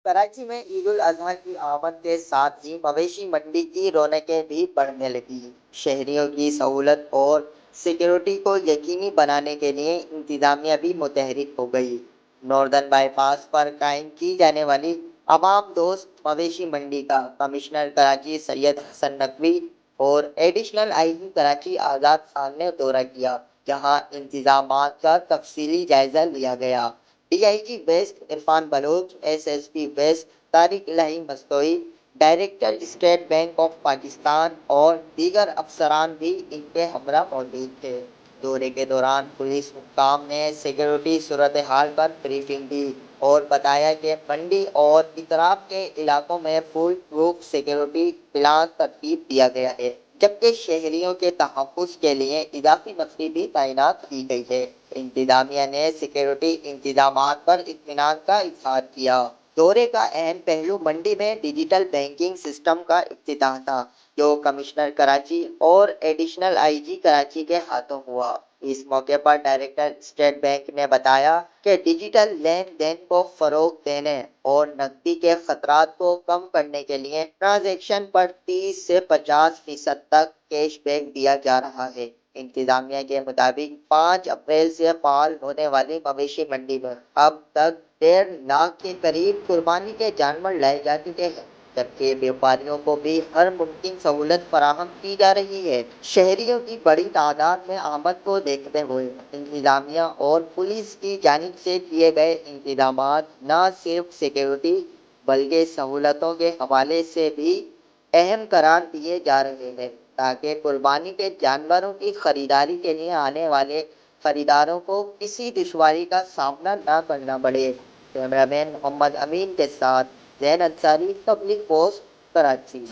कराची में ईद उल अजहा की आमद के साथ ही मवेशी मंडी की रौनकें भी बढ़ने लगी। शहरियों की सहूलत और सिक्योरिटी को यकीनी बनाने के लिए इंतजामिया भी मुतहरिक हो गई। नॉर्दर्न बाईपास पर कायम की जाने वाली अवाम दोस्त मवेशी मंडी का कमिश्नर कराची सैयद हसन नकवी और एडिशनल आईजी कराची आज़ाद खान ने दौरा किया, जहां इंतजामात का तफसीली जायजा लिया गया। DIG west Irfan Baloch, SSP west Tariq Ilahi Mastoi, director State Bank of Pakistan और दीगर अफसरान भी इनके हमरा मौजूद थे। दौरे के दौरान पुलिस हुक्काम ने सिक्योरिटी सूरत हाल पर ब्रीफिंग दी और बताया कि मंडी और इतराब के इलाकों में फुल प्रूफ सिक्योरिटी प्लान तरतीब दिया गया है, जबकि शहरियों के तहफ़्फ़ुज़ के लिए इजाफी नफरी भी तैनात की गई है। इंतजामिया ने सिक्योरिटी इंतजामात पर इत्मीनान का इजहार किया। दौरे का अहम पहलू मंडी में डिजिटल बैंकिंग सिस्टम का इफ्तिताह था, जो कमिश्नर कराची और एडिशनल आईजी कराची के हाथों हुआ। इस मौके पर डायरेक्टर स्टेट बैंक ने बताया कि डिजिटल लेन देन को फरोग देने और नकदी के खतरात को कम करने के लिए ट्रांजैक्शन पर 30 से 50% तक कैशबैक दिया जा रहा है। इंतजामिया के मुताबिक 5 अप्रैल से फाल होने वाली मवेशी मंडी में अब तक 1.5 लाख के करीब कुर्बानी के जानवर लाए जा चुके हैं, जबकि व्यापारियों को भी हर मुमकिन सहूलत फराहम की जा रही है। शहरियों की बड़ी तादाद में आमद को देखते हुए इंतजामिया और पुलिस की जानिब से किए गए इंतजामात न सिर्फ सिक्योरिटी बल्कि सहूलतों के हवाले से भी अहम करार दिए जा रहे हैं, ताकि कुर्बानी के जानवरों की खरीदारी के लिए आने वाले खरीदारों को किसी दुश्वारी का सामना न करना पड़े। कैमरामैन मोहम्मद अमीन के साथ जैन अंसारी, पब्लिक पोस्ट, कराची।